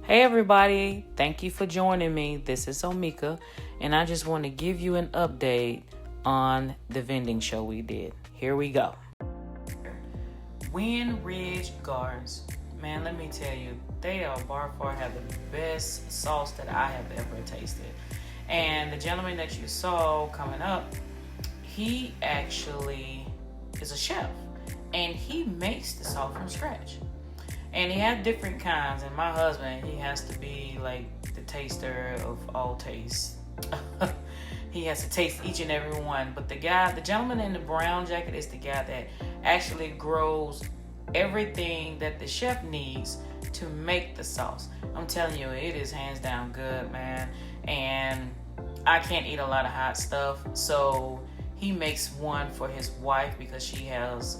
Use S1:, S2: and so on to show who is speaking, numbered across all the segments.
S1: Hey everybody, thank you for joining me. This is Omika, and I just want to give you an update on the vending show we did. Here we go. Wind Ridge Gardens. Man, let me tell you, they are by far have the best sauce that I have ever tasted. And the gentleman that you saw coming up, he actually is a chef, and he makes the sauce from scratch. And he had different kinds, and my husband, he has to be like the taster of all tastes. He has to taste each and every one. But the gentleman in the brown jacket is the guy that actually grows everything that the chef needs to make the sauce. I'm telling you, it is hands down good, man. And I can't eat a lot of hot stuff, so he makes one for his wife because she has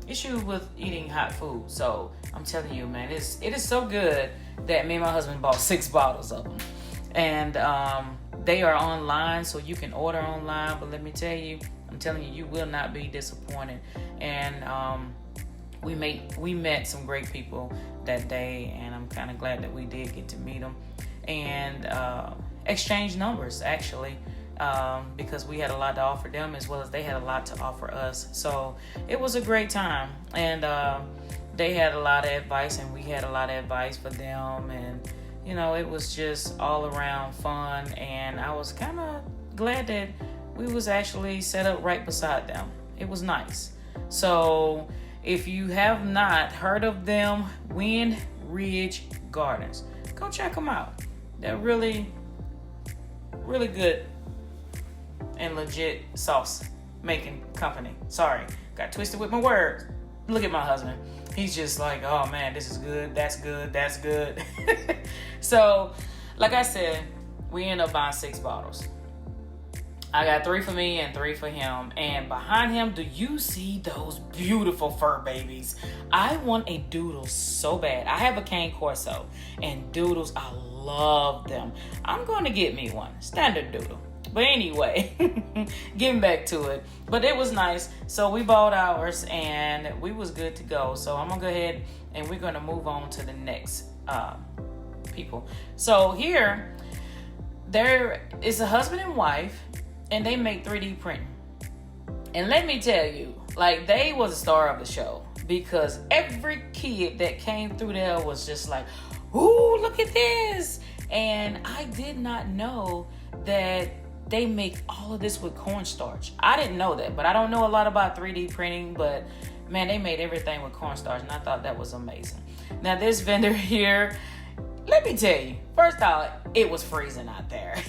S1: issues with eating hot food. So I'm telling you, man, it is so good that me and my husband bought 6 bottles of them. And they are online, so you can order online. But let me tell you, I'm telling you, you will not be disappointed. And we met some great people that day, and I'm kind of glad that we did get to meet them and exchange numbers, actually. Because we had a lot to offer them as well as they had a lot to offer us. So it was a great time, and they had a lot of advice and we had a lot of advice for them, and you know, it was just all around fun, and I was kind of glad that we was actually set up right beside them. It was nice. So if you have not heard of them, Wind Ridge Gardens, go check them out. They're really, really good and legit sauce making company. Sorry, got twisted with my words. Look at my husband. He's just like, oh man, this is good, that's good, that's good. So, like I said, we ended up buying 6 bottles. I got 3 for me and 3 for him. And behind him, do you see those beautiful fur babies? I want a doodle so bad. I have a cane corso, and doodles, I love them. I'm going to get me one, standard doodle. But anyway, getting back to it. But it was nice. So we bought ours and we was good to go. So I'm going to go ahead and we're going to move on to the next people. So here, there is a husband and wife, and they make 3D printing. And let me tell you, like, they was the star of the show, because every kid that came through there was just like, ooh, look at this. And I did not know that they make all of this with cornstarch. I didn't know that, but I don't know a lot about 3D printing, but man, they made everything with cornstarch, and I thought that was amazing. Now, this vendor here, let me tell you, first off, it was freezing out there.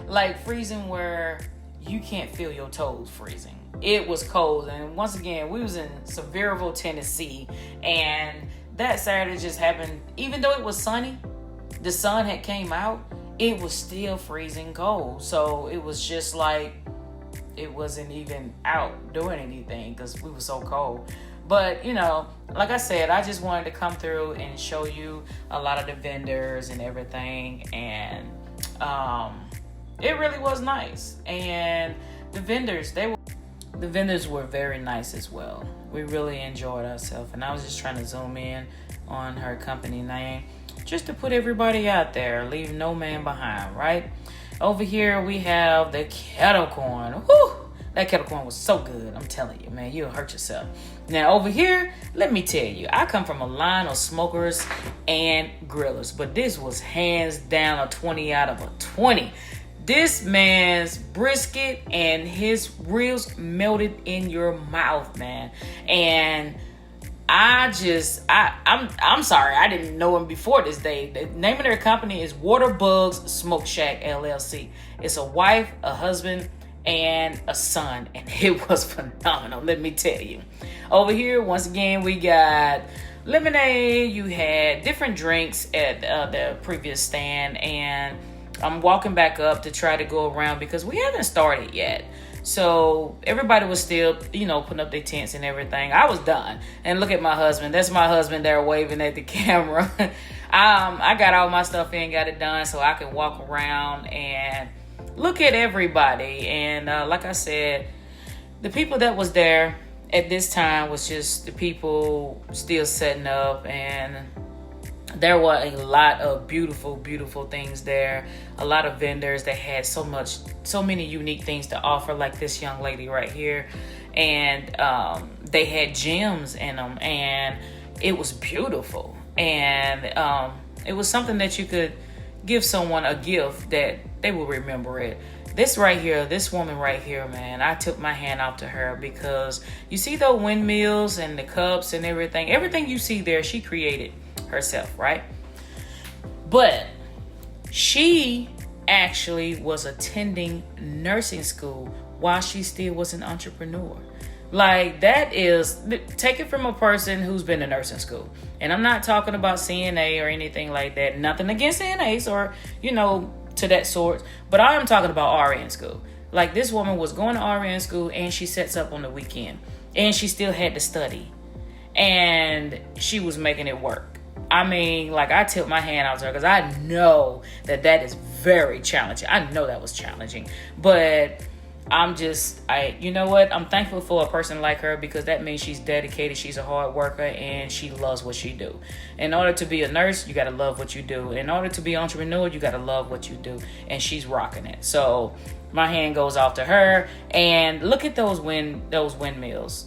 S1: Like freezing where you can't feel your toes freezing. It was cold, and once again, we was in Sevierville, Tennessee, and that Saturday just happened, even though it was sunny, the sun had came out, it was still freezing cold. So it was just like, it wasn't even out doing anything because we were so cold. But, you know, like I said, I just wanted to come through and show you a lot of the vendors and everything. And it really was nice. And the vendors were very nice as well. We really enjoyed ourselves. And I was just trying to zoom in on her company name, just to put everybody out there, leave no man behind, right? Over here, we have the kettle corn. Whew! That kettle corn was so good. I'm telling you, man, you'll hurt yourself. Now, over here, let me tell you, I come from a line of smokers and grillers, but this was hands down a 20 out of a 20. This man's brisket and his ribs melted in your mouth, man. And I'm sorry, I didn't know him before this day. The name of their company is Waterbugs Smoke Shack LLC. It's a wife, a husband, and a son, and it was phenomenal, let me tell you. Over here, once again, we got lemonade. You had different drinks at the previous stand, and I'm walking back up to try to go around because we haven't started yet. So everybody was still, you know, putting up their tents and everything. I was done. And look at my husband. That's my husband there waving at the camera. I got all my stuff in, got it done so I can walk around and look at everybody. And like I said, the people that was there at this time was just the people still setting up. And There were a lot of beautiful, beautiful things there. A lot of vendors that had so many unique things to offer, like this young lady right here. And they had gems in them, and it was beautiful. And it was something that you could give someone a gift that they will remember it. This right here, this woman right here, man, I took my hand out to her because you see the windmills and the cups and everything you see there, she created herself, right? But she actually was attending nursing school while she still was an entrepreneur. Like, that is, take it from a person who's been to nursing school. And I'm not talking about CNA or anything like that. Nothing against CNAs or, to that sort. But I am talking about RN school. Like, this woman was going to RN school and she sets up on the weekend. And she still had to study. And she was making it work. I mean, like, I tipped my hand out to her because I know that is very challenging. I know that was challenging. But you know what? I'm thankful for a person like her because that means she's dedicated, she's a hard worker, and she loves what she do. In order to be a nurse, you got to love what you do. In order to be an entrepreneur, you got to love what you do. And she's rocking it. So my hand goes off to her. And look at those windmills,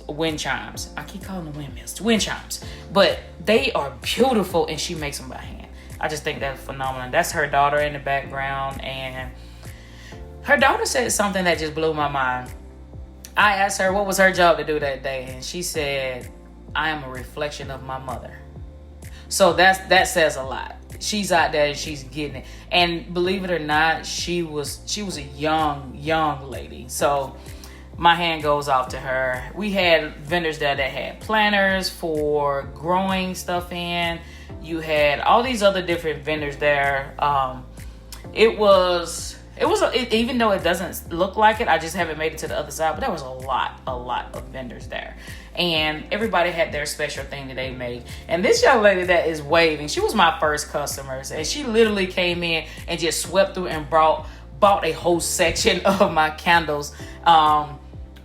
S1: wind chimes. I keep calling them windmills, wind chimes. But they are beautiful, and she makes them by hand. I just think that's phenomenal. That's her daughter in the background, and her daughter said something that just blew my mind. I asked her what was her job to do that day, and she said, I am a reflection of my mother. So that says a lot. She's out there and she's getting it. And believe it or not, she was a young lady. So my hand goes off to her. We had vendors there that had planters for growing stuff in. You had all these other different vendors there. Even though it doesn't look like it, I just haven't made it to the other side, but there was a lot of vendors there. And everybody had their special thing that they made. And this young lady that is waving, she was my first customer. And she literally came in and just swept through and bought a whole section of my candles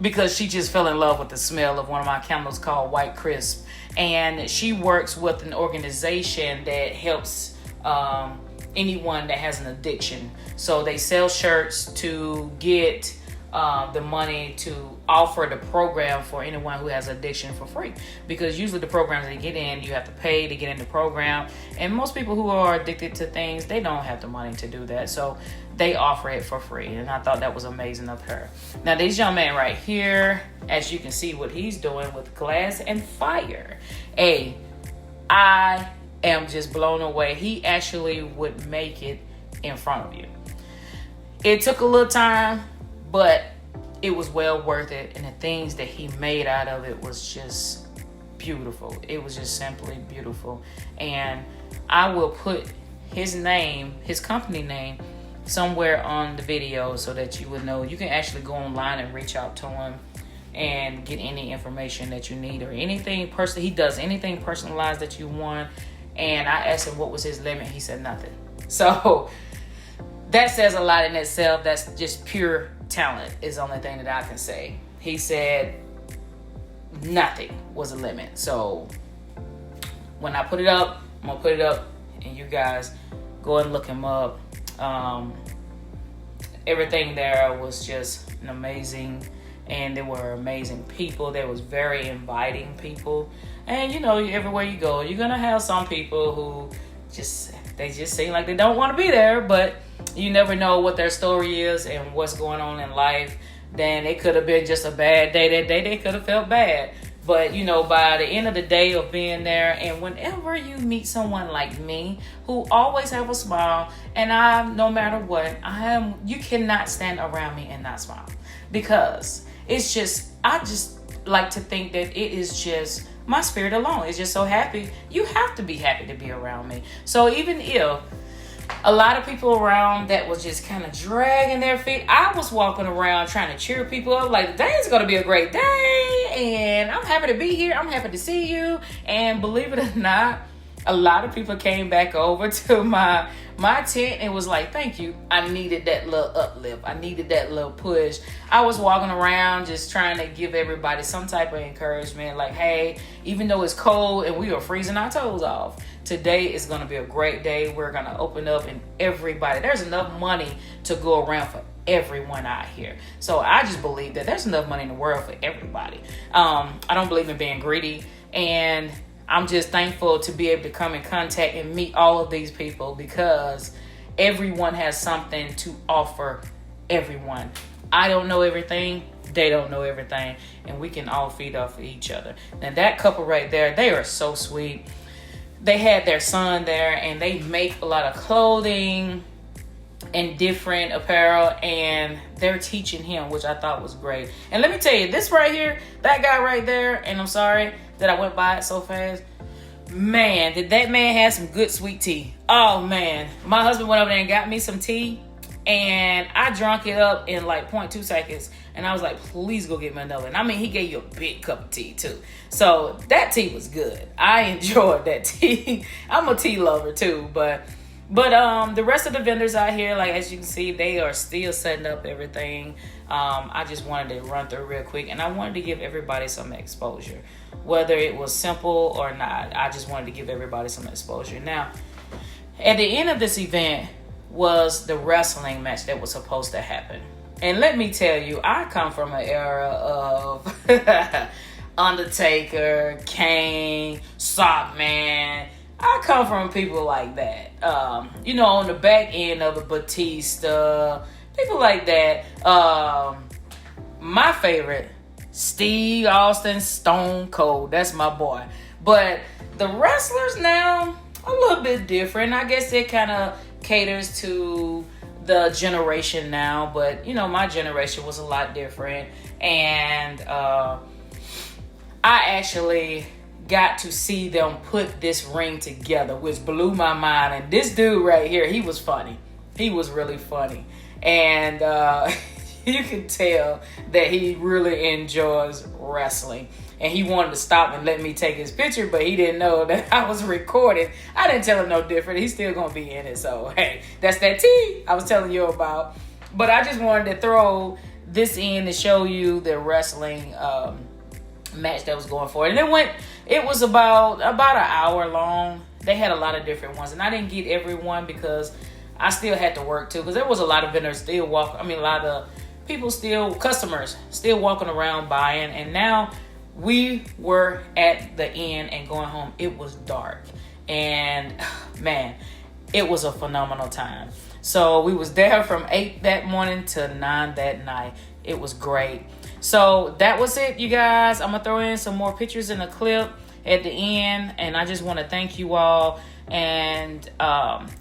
S1: because she just fell in love with the smell of one of my candles called White Crisp. And she works with an organization that helps anyone that has an addiction. So they sell shirts to get the money to offer the program for anyone who has addiction for free. Because usually the programs they get in, you have to pay to get in the program. And most people who are addicted to things, they don't have the money to do that. So they offer it for free. And I thought that was amazing of her. Now this young man right here, as you can see what he's doing with glass and fire. I am just blown away. He actually would make it in front of you. It took a little time, but it was well worth it. And the things that he made out of it was just beautiful. It was just simply beautiful. And I will put his name, his company name, somewhere on the video so that you would know. You can actually go online and reach out to him and get any information that you need or anything personal. He does anything personalized that you want. And I asked him what was his limit. He said nothing. So that says a lot in itself. That's just pure talent is the only thing that I can say. He said nothing was a limit. So when I put it up, I'm going to put it up and you guys go and look him up. Everything there was just an amazing, and there were amazing people. There was very inviting people. And everywhere you go, you're going to have some people who they just seem like they don't want to be there, but you never know what their story is and what's going on in life. Then it could have been just a bad day that day. They could have felt bad. But, by the end of the day of being there, and whenever you meet someone like me who always have a smile, and no matter what, you cannot stand around me and not smile. Because I just like to think that it is just my spirit alone. It's just so happy. You have to be happy to be around me. So even if a lot of people around that was just kind of dragging their feet, I was walking around trying to cheer people up like, today's going to be a great day and I'm happy to be here. I'm happy to see you. And believe it or not, a lot of people came back over to my tent and was like, thank you. I needed that little uplift. I needed that little push. I was walking around just trying to give everybody some type of encouragement. Like, hey, even though it's cold and we are freezing our toes off, today is going to be a great day. We're going to open up, and everybody, there's enough money to go around for everyone out here. So I just believe that there's enough money in the world for everybody. I don't believe in being greedy, and I'm just thankful to be able to come in contact and meet all of these people, because everyone has something to offer everyone. I don't know everything. They don't know everything, and we can all feed off of each other. And that couple right there, they are so sweet. They had their son there, and they make a lot of clothing and different apparel, and they're teaching him, which I thought was great. And let me tell you, this right here, that guy right there, and I'm sorry that I went by it so fast. Man, did that man have some good sweet tea. Oh man, my husband went over there and got me some tea, and I drank it up in like 0.2 seconds. And I was like, please go get me another. And I mean, he gave you a big cup of tea too. So that tea was good. I enjoyed that tea. I'm a tea lover too, but the rest of the vendors out here, like as you can see, they are still setting up everything. I just wanted to run through real quick, and I wanted to give everybody some exposure, whether it was simple or not. I just wanted to give everybody some exposure. Now, at the end of this event was the wrestling match that was supposed to happen. And let me tell you, I come from an era of Undertaker, Kane, Sockman. I come from people like that. On the back end of the Batista, people like that. My favorite, Steve Austin, Stone Cold. That's my boy. But the wrestlers now, a little bit different. I guess it kind of caters to the generation now, but my generation was a lot different, and I actually got to see them put this ring together, which blew my mind. And this dude right here, he was funny. He was really funny, and you can tell that he really enjoys wrestling. And he wanted to stop and let me take his picture, but he didn't know that I was recording. I didn't tell him no different. He's still going to be in it. So, hey, that's that tea I was telling you about. But I just wanted to throw this in to show you the wrestling match that was going for it. And it was about an hour long. They had a lot of different ones. And I didn't get everyone because I still had to work too. Because there was a lot of vendors still a lot of people customers still walking around buying. And now we were at the end and going home. It was dark, and man, it was a phenomenal time. So we was there from 8 that morning to 9 that night. It was great. So that was it, you guys. I'm gonna throw in some more pictures in a clip at the end, and I just want to thank you all. And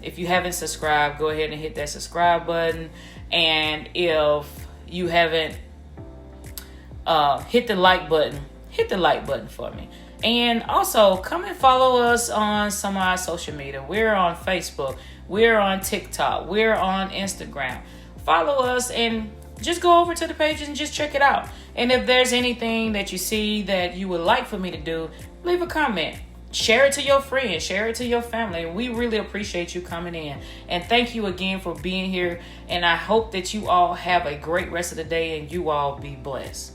S1: if you haven't subscribed, go ahead and hit that subscribe button. And if you haven't hit the like button for me. And also come and follow us on some of our social media. We're on Facebook, we're on TikTok, we're on Instagram. Follow us and just go over to the page and just check it out. And if there's anything that you see that you would like for me to do, leave a comment. Share it to your friends, share it to your family. We really appreciate you coming in. And thank you again for being here. And I hope that you all have a great rest of the day and you all be blessed.